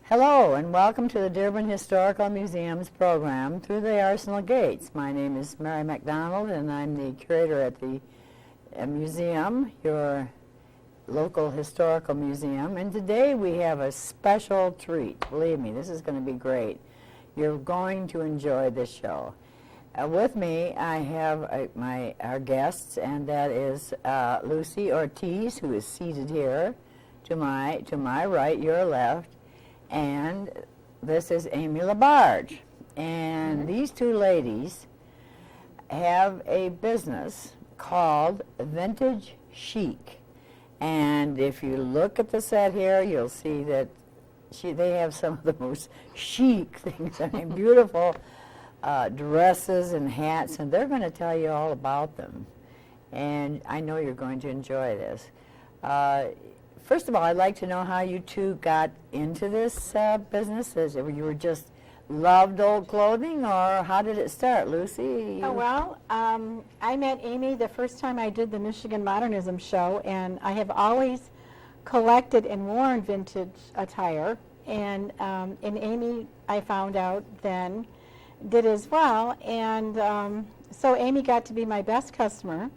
Hello and welcome to the Dearborn Historical Museum's program Through the Arsenal Gates. My name is Mary MacDonald and I'm the curator at the museum, your local historical museum. And today we have a special treat. Believe me, this is going to be great. You're going to enjoy this show. With me I have our guests, and that is Lucy Ortiz, who is seated here to my right, your left. And this is Amy Labarge. And these two ladies have a business called Vintage Chic. And if you look at the set here, you'll see that they have some of the most chic things. I mean, beautiful dresses and hats, and they're going to tell you all about them. And I know you're going to enjoy this. First of all, I'd like to know how you two got into this business. You were just loved old clothing, or how did it start, Lucy? Oh, well, I met Amy the first time I did the Michigan Modernism show, and I have always collected and worn vintage attire. And Amy, I found out then, did as well. And so Amy got to be my best customer.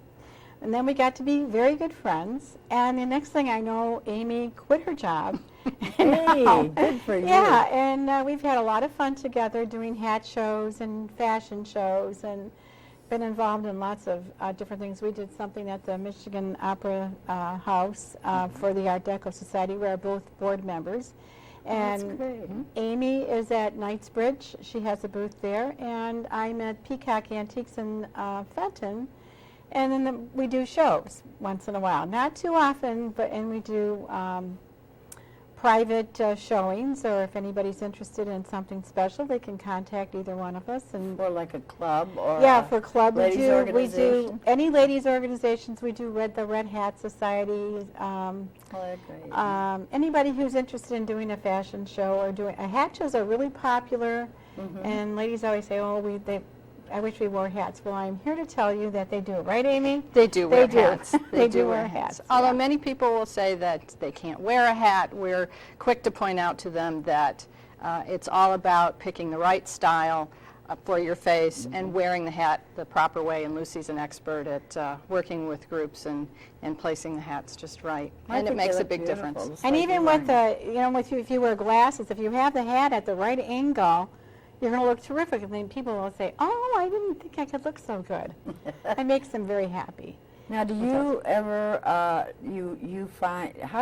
And then we got to be very good friends. And the next thing I know, Amy quit her job. Hey, good for you. Yeah, and we've had a lot of fun together doing hat shows and fashion shows, and been involved in lots of different things. We did something at the Michigan Opera House for the Art Deco Society. We're both board members. And that's great. Amy is at Knightsbridge. She has a booth there. And I'm at Peacock Antiques in Fenton. And then we do shows once in a while. Not too often, and we do private showings, or if anybody's interested in something special, they can contact either one of us. And for like a club or for club, we do any ladies organizations. We do the Red Hat Society. Anybody who's interested in doing a fashion show or doing hat shows are really popular, and ladies always say, "Oh, I wish we wore hats." Well, I'm here to tell you that they do. Right, Amy? They do wear hats. They do wear hats. Although many people will say that they can't wear a hat, we're quick to point out to them that it's all about picking the right style for your face and wearing the hat the proper way. And Lucy's an expert at working with groups and placing the hats just right. And it makes a big difference. And even with if you wear glasses, if you have the hat at the right angle, you're going to look terrific. And then people will say, "Oh, I didn't think I could look so good." It makes them very happy. Now, do you ever, how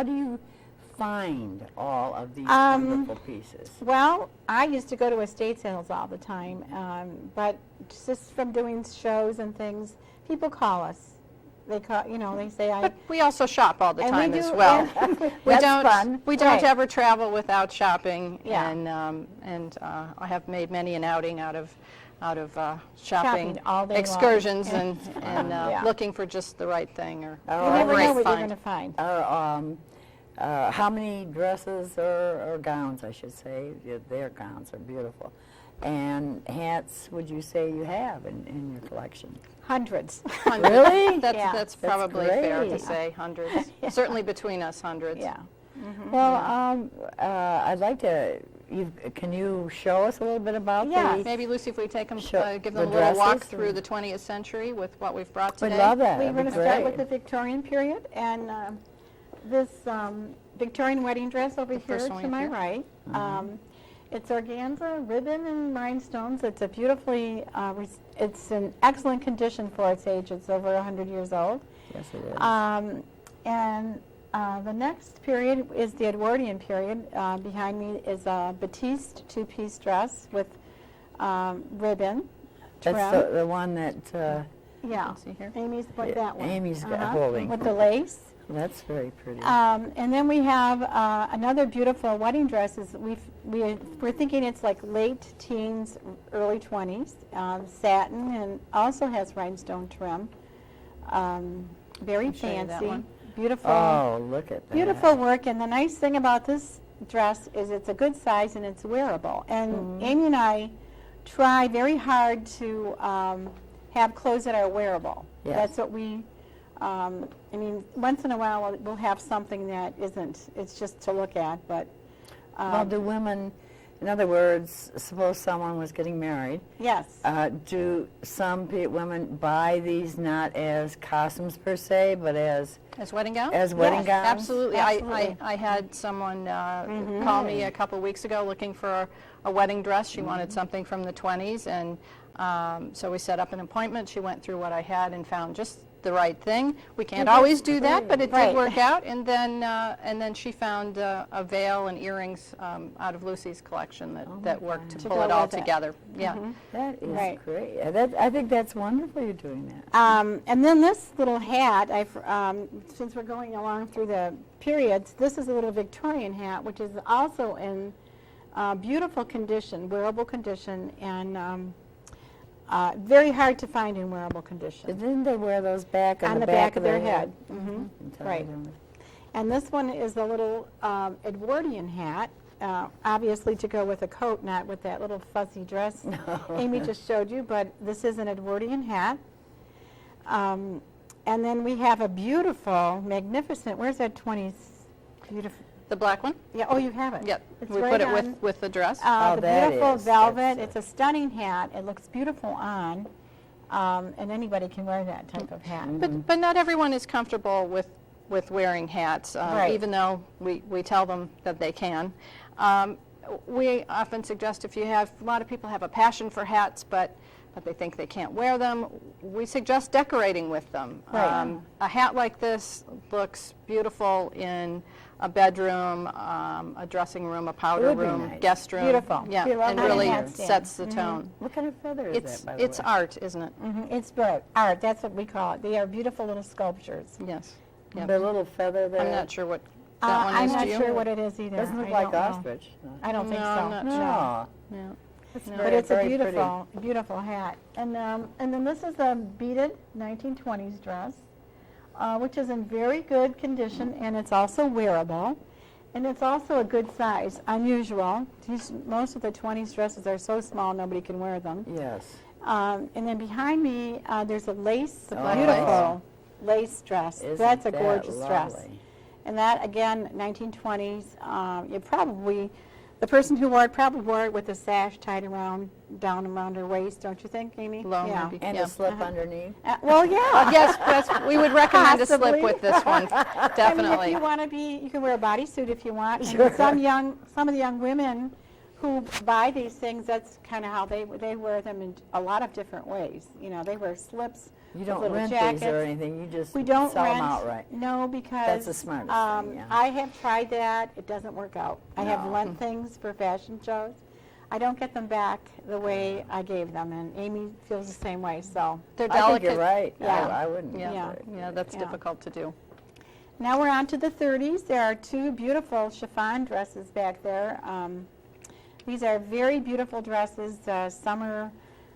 do you find all of these wonderful pieces? Well, I used to go to estate sales all the time, but just from doing shows and things, people call us. They call, they say But we also shop all the time as well. We don't ever travel without shopping, and I have made many an outing out of shopping all day excursions long. and looking for just the right thing or you never know what you're going to find. How many dresses or gowns, I should say, their gowns are beautiful, and hats would you say you have in your collection? Hundreds. Really? That's probably great. fair to say, hundreds. Certainly between us, hundreds. Yeah. Well, I'd like to. Can you show us a little bit about these? Maybe Lucy, if we take them, give the them a little walk dresses through the 20th century with what we've brought today. We'd love that. We're going to start with the Victorian period, and this Victorian wedding dress over here to my right. It's organza, ribbon, and rhinestones. It's a beautifully, it's in excellent condition for its age. It's over 100 years old. Yes, it is. And the next period is the Edwardian period. Behind me is a batiste two-piece dress with ribbon. That's the one that. See here. Amy's put that one. Amy's holding. With the lace. That's very pretty. And then we have another beautiful wedding dress. We're thinking it's like late teens, early 20s, satin, and also has rhinestone trim. Very fancy, beautiful. Oh, look at that! Beautiful work. And the nice thing about this dress is it's a good size and it's wearable. And Amy and I try very hard to have clothes that are wearable. Yes. That's what we. I mean, once in a while we'll have something that isn't. It's just to look at, but Well, do women, in other words, suppose someone was getting married, Yes. do some women buy these not as costumes per se, but as Wedding gowns? wedding Yes, gowns? Absolutely. Absolutely. I had someone call me a couple weeks ago looking for a wedding dress. She wanted something from the 20s, and so we set up an appointment. She went through what I had and found just the right thing. We can't always do that, but it Right. did work out. And then she found a veil and earrings out of Lucy's collection that worked to pull go it all with it. together. Yeah. That is Right. great. I think that's wonderful you're doing that. And then this little hat, since we're going along through the periods, this is a little Victorian hat, which is also in beautiful condition, wearable condition, and very hard to find in wearable condition. Didn't they wear those back On the back of their head. Until Right. they- And this one is a little Edwardian hat, obviously to go with a coat, not with that little fuzzy dress Amy just showed you, but this is an Edwardian hat. And then we have a beautiful, magnificent, where's that 20s? Beautiful. The black one? Yeah, oh, you have it. Yep. It's We right put it on, with the dress. the that beautiful is- velvet. that's It's a stunning hat. It looks beautiful on, and anybody can wear that type of hat. But not everyone is comfortable with wearing hats, Right. even though we tell them that they can. We often suggest if you have, a lot of people have a passion for hats, but they think they can't wear them, we suggest decorating with them. Right. A hat like this looks beautiful in a bedroom, a dressing room, a powder would be room, nice. guest room. Beautiful. Yeah, We love and having really hats, yeah. sets the tone. What kind of feather is It's that, by the way? art, isn't it? It's art. That's what we call it. They are beautiful little sculptures. Yes. Yep. The little feather there. I'm not sure what that one I'm is. not Do you? sure what it is either. Doesn't look I like don't know. ostrich. I don't think No, so. I'm not No. sure. Yeah. But it's a very pretty. beautiful, beautiful hat. And then this is a beaded 1920s dress, which is in very good condition, and it's also wearable. And it's also a good size, unusual. Most of the 20s dresses are so small nobody can wear them. Yes. And then behind me, there's a lace, black beautiful lace dress. Isn't That's a that gorgeous dress. lovely? And that, again, 1920s, the person who wore it probably wore it with a sash tied down around her waist, don't you think, Amy? Low, Yeah. maybe. And Yeah. a slip underneath. Well, yeah. Yes, we would recommend a Possibly. slip with this one, I mean, definitely. if you want to be, you can wear a bodysuit if you want. Sure. And some of the young women who buy these things, that's kind of how they wear them in a lot of different ways. You know, they wear slips. You with don't little rent jackets. these or anything. You just We don't sell rent. them outright. No, because That's the smartest thing, yeah. I have tried that. It doesn't work out. I have No. lent things for fashion shows. I don't get them back the way I gave them, and Amy feels the same way. So They're I think delicate. you're right. Yeah. I wouldn't. Yeah, Yeah. yeah, that's Yeah. difficult to do. now we're on to the 30s. There are two beautiful chiffon dresses back there. These are very beautiful dresses, summer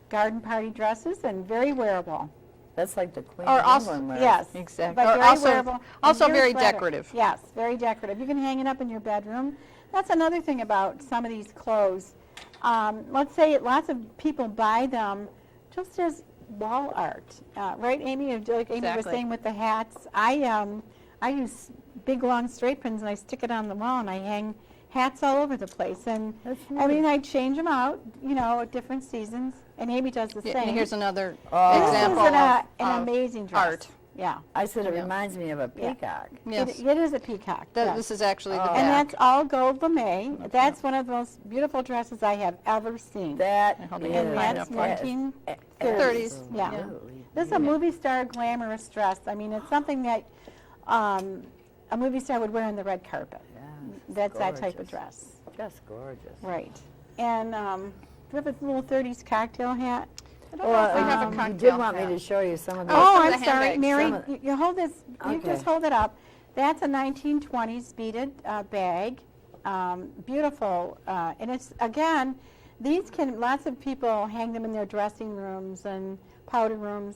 garden party dresses, and very wearable. That's like the Queen Or of also- England wears. Yes, Exactly. but Or very also- wearable. and also very flattering. decorative. Yes, very decorative. You can hang it up in your bedroom. That's another thing about some of these clothes. Let's say lots of people buy them just as wall art, right, Amy? Like Amy was Exactly. saying with the hats, I use big long straight pins and I stick it on the wall and I hang hats all over the place. And That's I mean, neat. I change them out, you know, at different seasons. And Amy does the Yeah, same. and here's another Oh. This example is an of amazing dress. art. Yeah. I said it Yeah. reminds me of a Yeah. peacock. Yes. It is a peacock. yes. This is actually the Oh. back. And that's all gold lame. That's one of the most beautiful dresses I have ever seen. That Hold is, it and right that's up front. 1930s. 30s, Yeah. Absolutely. This is a movie star glamorous dress. I mean, it's something that a movie star would wear on the red carpet. Yeah, That's that type of gorgeous. dress. Just gorgeous. Right. And we have a little 30s cocktail hat. I don't know if we have a you cocktail did want me hat. to show you some of the. Oh, some of I'm the sorry, handbags. Mary. Some of- You hold this. You Okay. just hold it up. That's a 1920s beaded bag. Beautiful, and it's again. These can lots of people hang them in their dressing rooms and powder rooms,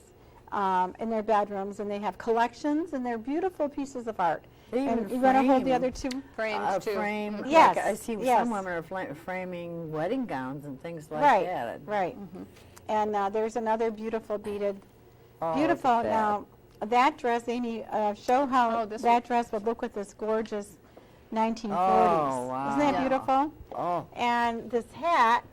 in their bedrooms, and they have collections, and they're beautiful pieces of art. They And even you want to hold the frame other two? Frames too. frame. Mhm. Yes, Like I see yes. some women are framing wedding gowns and things like Right, that. right. And there's another beautiful beaded. Oh, Beautiful. look at that. Now, that dress, Amy, show how Oh, this that dress would look with this gorgeous 1940s. Oh, wow. Isn't that Yeah. beautiful? Oh, And this hat,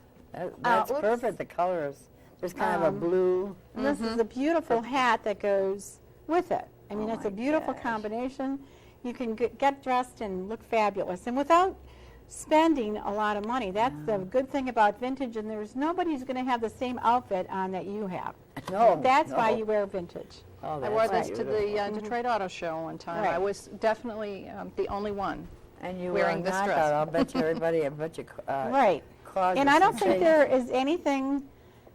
that's oops. perfect. The colors. There's kind of a blue. and this is a beautiful hat that goes with it. I mean, Oh it's a my beautiful gosh. combination. You can get dressed and look fabulous, and without spending a lot of money. That's the good thing about vintage, and there's nobody who's going to have the same outfit on that you have. No, That's why no. you wear vintage. Oh, I that's wore this to beautiful. the Detroit Auto Show one time. I Right. was definitely the only one. And you wearing were this knockout. dress. I'll bet you everybody, I bet you Right. closets And I don't the think same. there is anything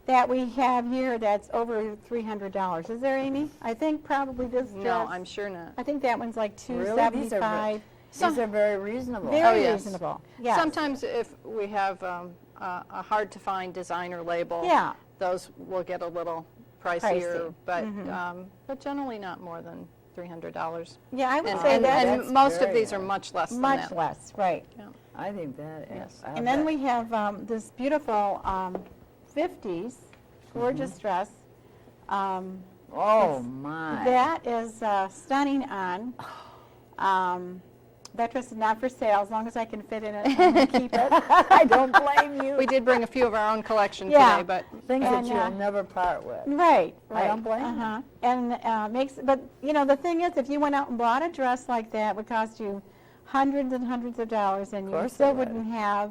that we have here that's over $300. Is there, Amy? I think probably this dress. No, I'm sure not. I think that one's like Really? These are $275. These are very reasonable. Very yes. reasonable. Yes. Sometimes if we have a hard-to-find designer label, Yeah. those will get a little Pricey. pricier, but generally not more than $300. Yeah, I would And, say and, that's and That's most of very these are nice. much less than much that. less, right. I think that is. Yes. I'll And then bet. we have this beautiful 50s, gorgeous dress. Oh, my. That is stunning on. That dress is not for sale. As long as I can fit in it, I'm going to keep it. I don't blame you. We did bring a few of our own collection Yeah. today, but Things And, that you'll never part with. Right, I right. don't blame you. And but you know, the thing is, if you went out and bought a dress like that, it would cost you hundreds and hundreds of dollars, and you course still it would. wouldn't have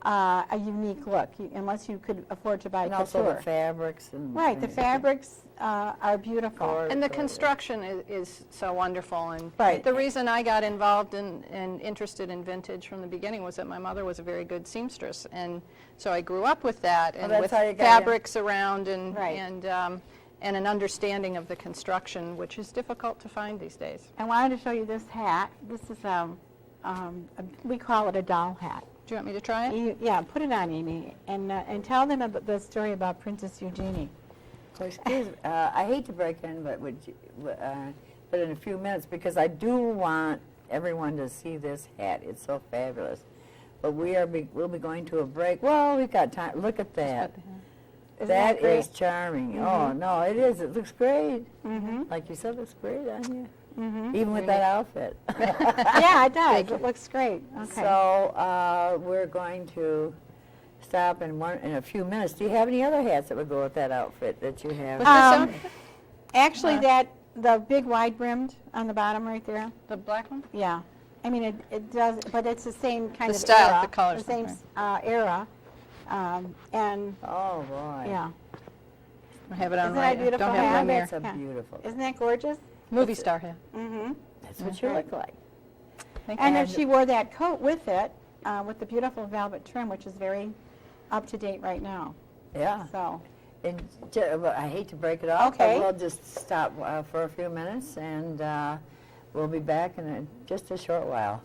a unique look, unless you could afford to buy And also the couture. fabrics. And Right, the things. fabrics are beautiful. Gorgeous. and the construction is so wonderful. And Right. the reason I got involved and interested in vintage from the beginning was that my mother was a very good seamstress, and so I grew up with that and that's with how you got fabrics around and Right. and an understanding of the construction, which is difficult to find these days. I wanted to show you this hat. This is we call it a doll hat. Do you want me to try it? Yeah, put it on, Amy, and tell them about the story about Princess Eugenie. So excuse, I hate to break in, but but in a few minutes, because I do want everyone to see this hat. It's so fabulous. But we'll be going to a break. Well, we've got time. Look at that. Isn't That great? is charming. Oh no, it is. It looks great. Mm-hmm. Like you said, it looks great on you. Mm-hmm. Even with that outfit. Yeah, it does. It looks great. Okay. So we're going to stop in a few minutes. Do you have any other hats that would go with that outfit that you have? With this on? Actually, the big wide brimmed on the bottom right there. The black one? Yeah. I mean, it does, but it's the same kind The of style, era. the colors, The same okay. era. And Oh boy. yeah, I have it on Isn't that right. a beautiful Don't have hat? my mirror. That's a Yeah. beautiful. isn't that gorgeous? Movie star hat. Mm-hmm. That's what you look like. Thank And you. if she wore that coat with it, with the beautiful velvet trim, which is very up to date right now. Yeah. So, And well, I hate to break it off, Okay. but we'll just stop for a few minutes, and we'll be back in just a short while.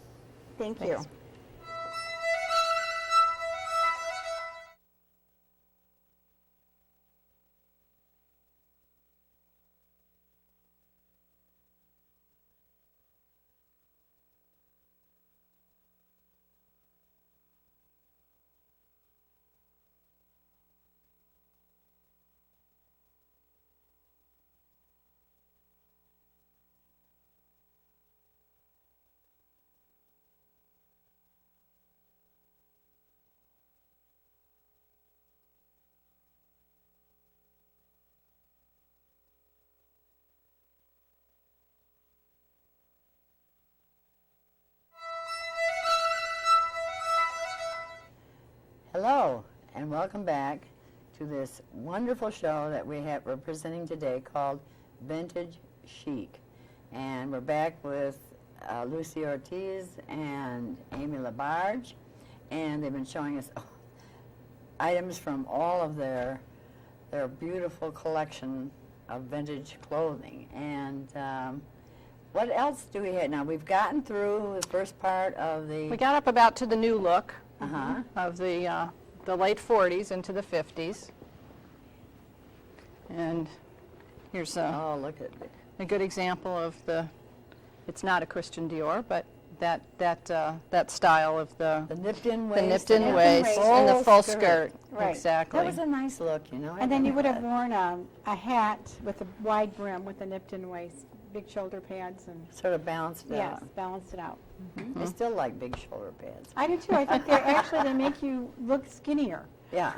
thank you. Thanks. Hello, and welcome back to this wonderful show that we're presenting today called Vintage Chic. And we're back with Lucy Ortiz and Amy Labarge, and they've been showing us items from all of their beautiful collection of vintage clothing. And what else do we have? Now, we've gotten through the first part of the... We got up about to the new look Uh-huh. of the late 40s into the 50s. And here's Oh, look at it. a good example of it's not a Christian Dior, but that style of the nipped-in waist. nipped-in and waist full and the full skirt. skirt. Right. Exactly. That was a nice look, you know. And then you would have worn a hat with a wide brim with a nipped-in waist big shoulder pads and Sort of balanced it yes, out. balanced it out. I still like big shoulder pads. I do too. I think they're actually they make you look skinnier. Yeah.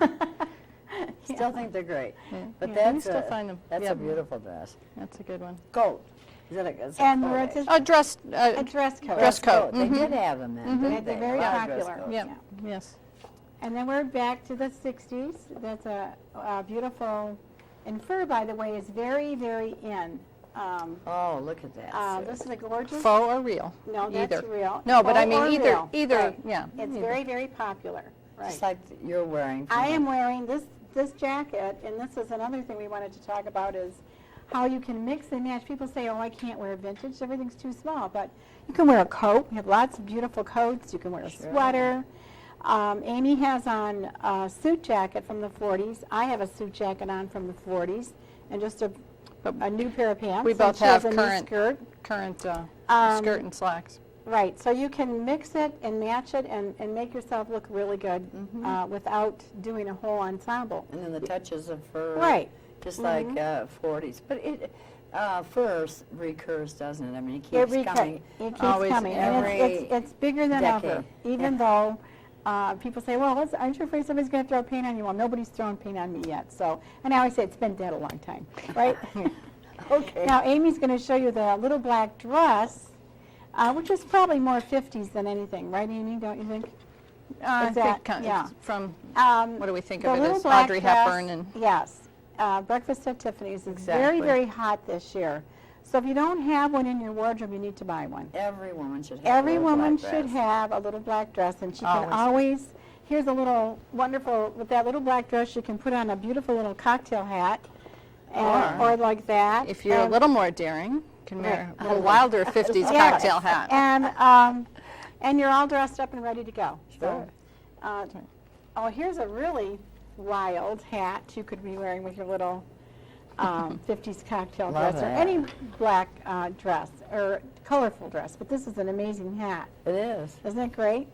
Still think they're great. But Yeah, that's you still find them. That's Yeah. a beautiful dress. That's a good one. Coat. Is that a, it's a And coat, it's actually. A dress, a dress coat. Dress coat. They did have them then, didn't They're they? very A lot of dress popular. coats. yeah, Yeah. yes. And then we're back to the 60s. That's a beautiful, and fur, by the way, is very, very in. Oh, look at that. This is a gorgeous. Faux or real? No, that's Either. real. No, but I Faux or mean real. either, Right. yeah. It's very, very popular. Right. Just like you're wearing. I am wearing this jacket, and this is another thing we wanted to talk about is how you can mix and match. People say, oh, I can't wear vintage, everything's too small, but you can wear a coat. We have lots of beautiful coats. You can wear a sweater. Amy has on a suit jacket from the 40s. I have a suit jacket on from the 40s, and just a new pair of pants. We and both she has have a new skirt. current Um, skirt and slacks. Right, so you can mix it and match it and make yourself look really good without doing a whole ensemble. And then the touches of fur. Right. Just like 40s. But it fur recurs, doesn't it? I mean, it It keeps coming. keeps Always, coming, and every it's bigger than ever. decade. Even though people say, "Well, aren't you afraid somebody's going to throw paint on you?" Well, nobody's thrown paint on me yet. So, and I always say it's been dead a long time, right? Okay. Now, Amy's going to show you the little black dress, which is probably more 50s than anything, right, Amy? Don't you think? I is that- think yeah. it's from, Um, what do we think the of it little as? black Audrey dress, Hepburn and yes. Breakfast at Tiffany's is Exactly. very, very hot this year. So if you don't have one in your wardrobe, you need to buy one. Every woman should have Every a little woman black should dress. have a little black dress, and she Always. can always, here's a little wonderful, with that little black dress, you can put on a beautiful little cocktail hat, or like that. if you're a and- little more daring, you can wear Right. a little wilder 50s Yes. cocktail hat. And you're all dressed up and ready to go. Sure. Oh, here's a really wild hat you could be wearing with your little 50s cocktail Love dress, or that. any black dress, or colorful dress. But this is an amazing hat. It is. Isn't it great?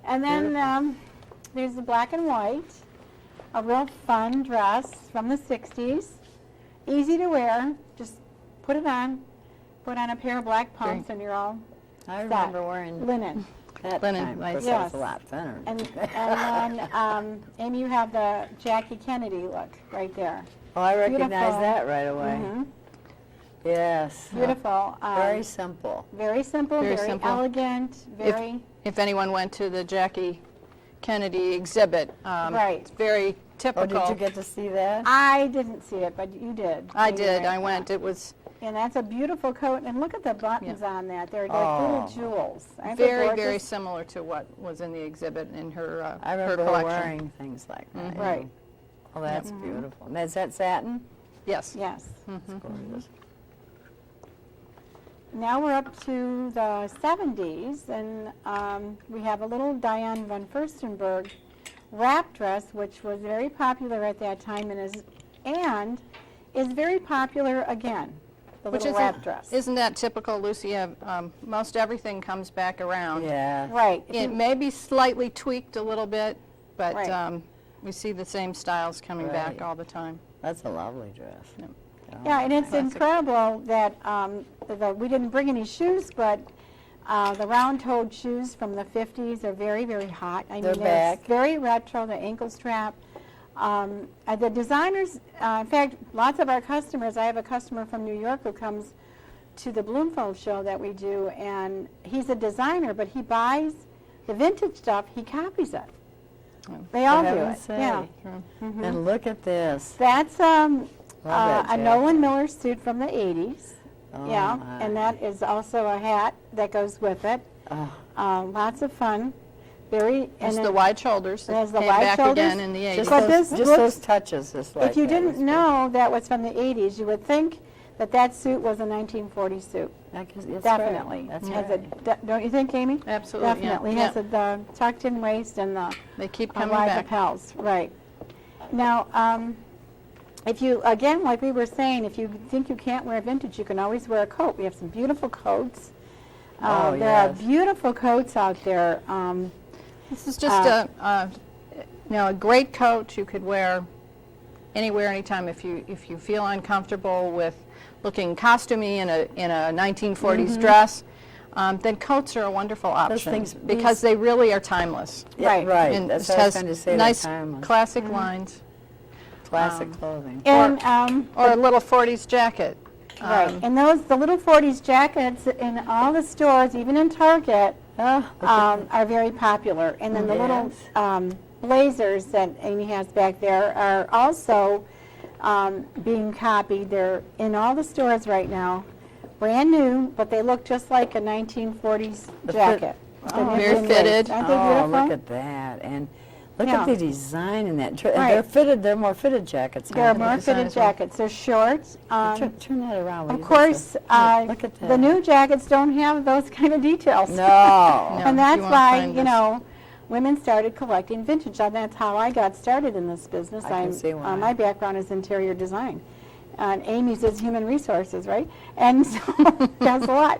And then there's the black and white, a real fun dress from the 60s. Easy to wear. Just put it on. Put on a pair of black pumps, and you're all I set. remember wearing Linen. that Linen, time. Of nice. course, that was Yes. a lot thinner. And then, Amy, you have the Jackie Kennedy look right there. Oh, I recognize Beautiful. that right away. Mhm. Yes. Beautiful. Very simple. Very simple, Very very simple. elegant, very... If anyone went to the Jackie Kennedy exhibit, Right. it's very Oh, typical. did you get to see that? I didn't see it, but you did. I Amy, did. right? I went. It was And that's a beautiful coat, and look at the buttons on that. They're like Oh. little jewels. Aren't they very, very gorgeous? similar to what was in the exhibit in her I her remember her collection. wearing things like that. Right. Oh, that's beautiful. And is that satin? Yes. Yes. It's gorgeous. Now we're up to the 70s, and we have a little Diane von Furstenberg wrap dress, which was very popular at that time, and is very popular again. The Which little wrap dress. isn't that typical, Lucia? Most everything comes back around. Yeah. Right. If It you- may be slightly tweaked a little bit, but Right. we see the same styles coming Right. back all the time. That's a lovely dress. Yep. Yeah, and it's Classic. incredible that we didn't bring any shoes, but the round-toed shoes from the 50s are very, very hot. I They're mean, back. very retro, the ankle strap. The designers, in fact, lots of our customers, I have a customer from New York who comes to the Bloomfield show that we do, and he's a designer, but he buys the vintage stuff, he copies it. They all do it. heaven's sake. Yeah. And look at this. That's Love that a jacket. Nolan Miller suit from the 80s. Oh, Yeah, my. and that is also a hat that goes with it. Oh, Lots of fun. Very. It's and the it- wide shoulders it has that the came wide back shoulders. again in the 80s. just But those, this just looks- those touches. Just like If you that didn't was know that was from the 80s, you would think that that suit was a 1940 suit. good. I guess- that's Definitely. Right. That's Has right. don't you think, Amy? Absolutely, yeah. Definitely. Yeah. Has the tucked-in waist and the They keep coming wide back. lapels. Right. Now, if you, again, like we were saying, if you think you can't wear vintage, you can always wear a coat. We have some beautiful coats. Oh, There yes. are beautiful coats out there. This is just a great coat you could wear anywhere, anytime. If you feel uncomfortable with looking costumey in a 1940s dress, then coats are a wonderful option things- because they really are timeless. Yeah, Right. right. And That's it what I was has going to say. nice timeless. classic lines. Classic clothing. And Or a little 40s jacket. right, and the little 40s jackets in all the stores, even in Target, are very popular. And then the little blazers that Amy has back there are also being copied. They're in all the stores right now, brand new, but they look just like a 1940s jacket. Very fitted. Aren't they Oh, beautiful? look at that. And look Yeah. at the design in that. And Right. they're fitted. They're more fitted jackets. There are aren't they? more fitted jackets. They're shorts. Turn that around. will Of you, course, Lisa? Look at that. the new jackets don't have those kind of details. No. No. And you that's won't why, find you this. know, women started collecting vintage. And that's how I got started in this business. I can see why. My background is interior design. And Amy's is human resources, right? And so, guess what?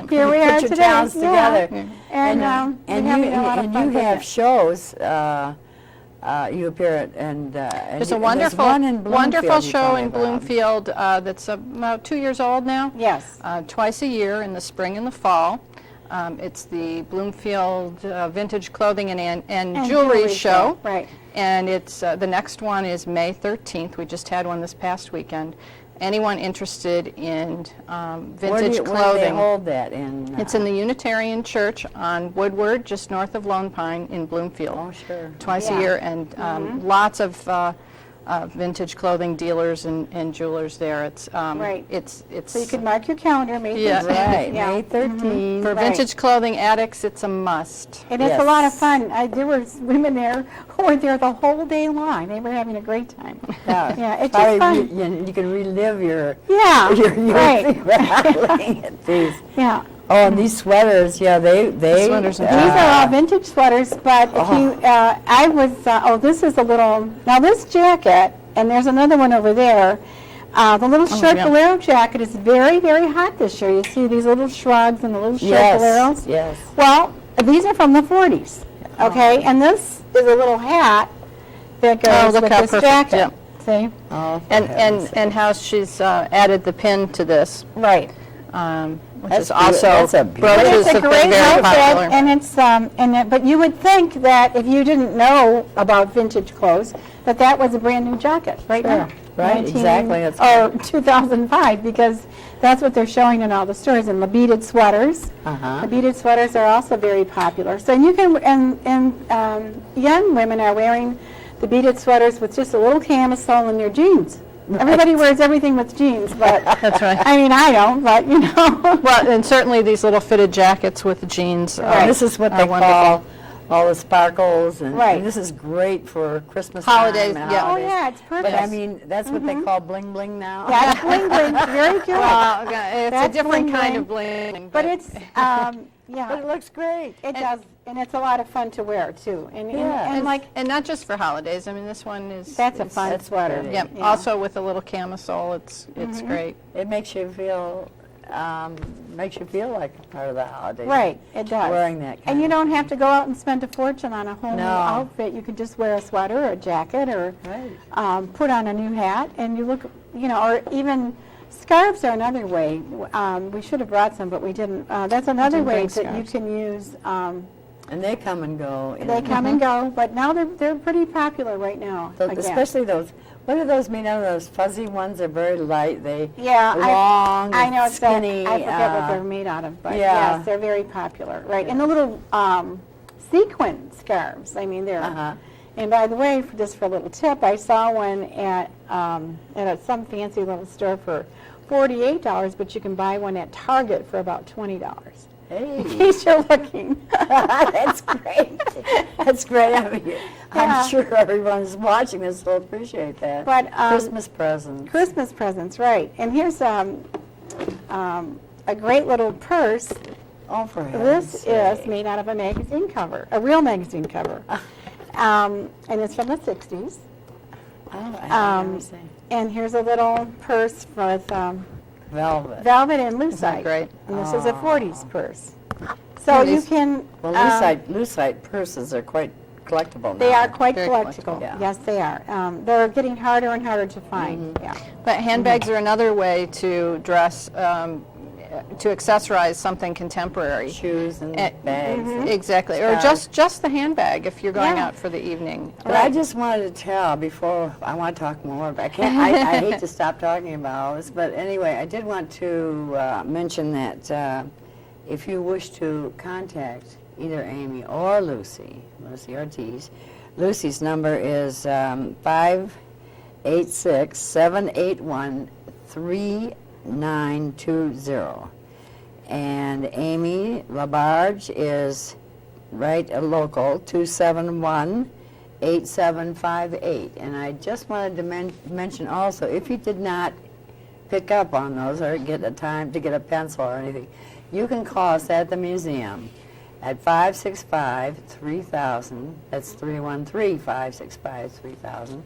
Here we are Put your today. talents Yeah. together. And, And we're you having a lot of fun you doing have it. shows. You appear at and There's a there's wonderful, one in wonderful Bloomfield you show told me in about. Bloomfield that's about 2 years old now. Yes. Twice a year in the spring and the fall. It's the Bloomfield Vintage Clothing and Jewelry Show. Right. And it's the next one is May 13th. We just had one this past weekend. Anyone interested in vintage Where do they clothing? hold that in? It's in the Unitarian Church on Woodward, just north of Lone Pine in Bloomfield. Oh, sure. Twice Yeah. a year, and lots of vintage clothing dealers and jewelers there. It's Right. It's So you can mark your calendar, May Yeah. 13th. Right, Yeah. May 13th. for Right. vintage clothing addicts. It's a must. And it's a lot of Yes. fun. There were women there who were there the whole day long. They were having a great time. Yeah, it's just Probably fun. you can relive your Yeah, right. traveling at these. Yeah. Oh, and these sweaters, yeah, they sweaters are These are all vintage sweaters, but if you, I was, this is a little, now this jacket, and there's another one over there, the little short yeah. bolero jacket is very, very hot this year. You see these little shrugs and the little short boleros? Yes. Well, these are from the 40s, okay? And this is a little hat that goes look with how this perfect, jacket. yeah. See? Oh, for And heaven's and how she's added the pin to this, Right. which That's is also that's a beautiful- But brooches it's a have been great very popular. outfit, and it's but you would think that if you didn't know about vintage clothes, that was a brand new jacket right now. Right, 19 exactly, that's or 2005, because that's what they're showing in all the stores. And the beaded sweaters. Uh-huh. The beaded sweaters are also very popular. So you can, and young women are wearing the beaded sweaters with just a little camisole in their jeans. Everybody wears everything with jeans, but That's right. I mean, I don't, but you know. Well, and certainly these little fitted jackets with jeans. Right. This is what are they wonderful. call all the sparkles, and, Right. and this is great for Christmas Holidays, time and yeah. Oh holidays. yeah, it's perfect. But I mean, that's what they call bling bling now. That's bling bling. Very good. Well, it's That's a different bling kind bling. of bling. But it's But yeah, it looks great. it does, and it's a lot of fun to wear too. Yeah. And like and not just for holidays. I mean, this one is. that's a is- fun that's sweater. pretty. Yeah, also with a little camisole, it's great. It makes you feel like a part of the holiday. Right, it does. Wearing that kind And you of don't have to go out and spend a fortune on a whole new No. outfit. You could just wear a sweater or a jacket or Right. put on a new hat, and you look, or even scarves are another way. We should have brought some, but we didn't. That's another didn't way bring that you scarves. can use. And they come and go. They come and go, but now they're pretty popular right now. again. Especially those. What are those made out of? Those fuzzy ones are very light. They Yeah, long, I know. skinny. I forget what they're made out of, but yeah. yes, they're very popular, right? And the little sequin scarves. I mean, they're. Uh-huh. And by the way, just for a little tip, I saw one at some fancy little store for $48, but you can buy one at Target for about $20. In Hey, case you're looking. that's great. That's great. I mean, Yeah. I'm sure everyone's watching this will appreciate that. But Christmas presents. Christmas presents, right? And here's a great little purse. Oh, for heaven's This sake. is made out of a magazine cover, a real magazine cover. And it's from the 60s. Oh, I never seen. And here's a little purse with Velvet. velvet and lucite. that great? And this is a 40s purse. So you these- can, Well, lucite purses are quite collectible now. They are quite Very collectible. Yeah. Yes, they are. They're getting harder and harder to find. Yeah. But handbags are another way to dress, to accessorize something contemporary. Shoes and Eh, bags. Exactly, or Scarves. just the handbag if you're going Yeah. out for the evening. But I just wanted to tell before, I want to talk more, but I can't, I hate to stop talking about all this, but anyway, I did want to mention that if you wish to contact either Amy or Lucy Ortiz, Lucy's number is 586-781-3920. And Amy Labarge is right local, 271-8758. And I just wanted to mention also, if you did not pick up on those or get a time to get a pencil or anything, you can call us at the museum at 565-3000. That's 313-565-3000.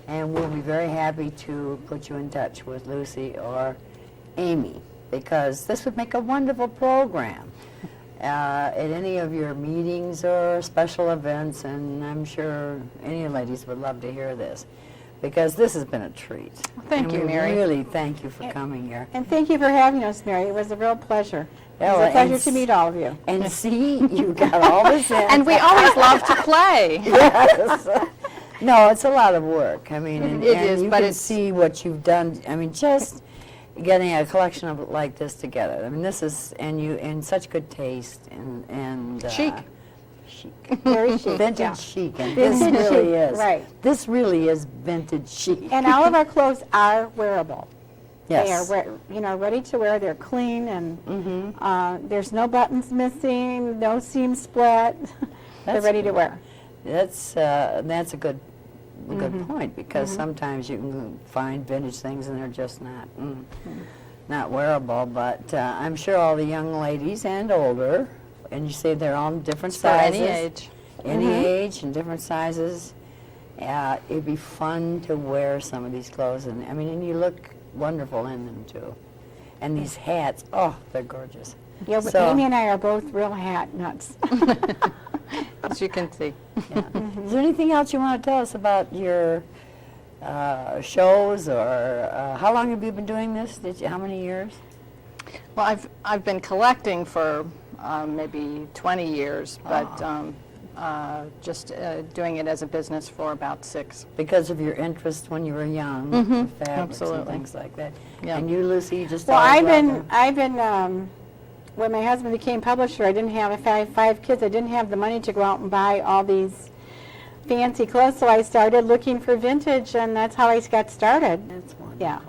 And we'll be very happy to put you in touch with Lucy or Amy, because this would make a wonderful program at any of your meetings or special events, and I'm sure any ladies would love to hear this, because this has been a treat. Thank you, And we Mary. really thank you for coming here. And thank you for having us, Mary. It was a real pleasure. Yeah, It was well, a pleasure and to meet all of you. And see, you got all this in. And we always love to play. Yes. No, it's a lot of work. I mean, and, It and is, you but can it's- see what you've done. I mean, just getting a collection of like this together. I mean, this is, and you in such good taste and Chic. chic, Very chic. vintage yeah. chic, and Vintage this really chic, is. right. This really is vintage chic. And all of our clothes are wearable. yes. They are, ready to wear. They're clean, and Mm-hmm. there's no buttons missing, no seams split. They're That's ready to good. wear. That's a good point, because sometimes you can find vintage things and they're just not wearable. But I'm sure all the young ladies and older, and you say they're all in different For sizes, any age. any age and different sizes. It'd be fun to wear some of these clothes, and I mean, and you look wonderful in them too. And these hats, oh, they're gorgeous. Yeah, but So- Amy and I are both real hat nuts. As you can see. Yeah. Is there anything else you want to tell us about your shows, or how long have you been doing this? How many years? Well, I've been collecting for maybe 20 years, but just doing it as a business for about 6. Because of your interest when you were young, with fabrics absolutely. and things like that. Yeah. And you, Lucy, you just Well, always I've been when my husband became publisher, I didn't have five kids. I didn't have the money to go out and buy all these fancy clothes, so I started looking for vintage, and that's how I got started. That's wonderful. Yeah.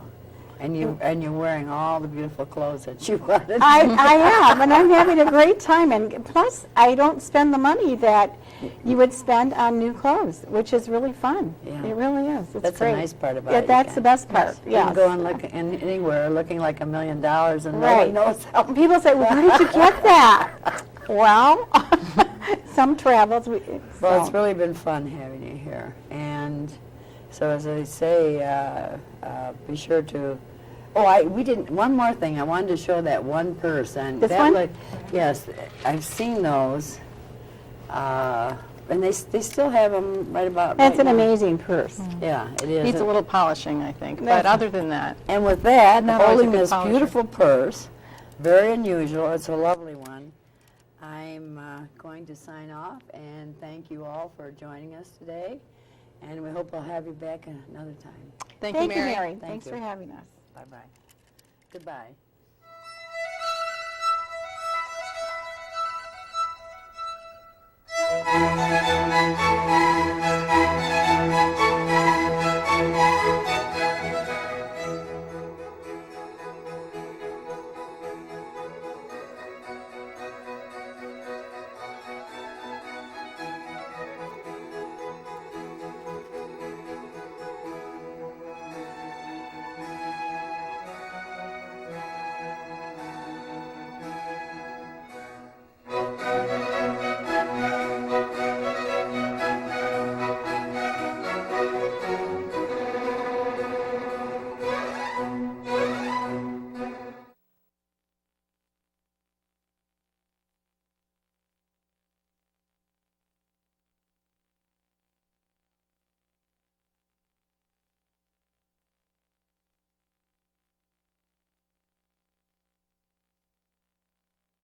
And you're wearing all the beautiful clothes that you wanted. I am, and I'm having a great time. And plus, I don't spend the money that you would spend on new clothes, which is really fun. Yeah. It really is. It's That's great. the nice part about Yeah, it. that's the best part. You Yes. can go and look anywhere looking like $1 million, and no Right. one knows how. People say, well, where did you get that? Well, some travels. Well, it's really been fun having you here. And so, as I say, be sure to. Oh, we didn't. One more thing. I wanted to show that one purse. And This that one? look- yes, I've seen those. And they still have them right about. That's right an now. amazing purse. Yeah, it is. Needs a little polishing, I think, but That's- other than that, And with that, Not always a holding good this polisher. beautiful purse, very unusual, it's a lovely one, I'm going to sign off and thank you all for joining us today, and we hope we'll have you back another time. thank Thank you, you, Mary. Mary. Thank Thanks you. for having us. Bye-bye. Goodbye.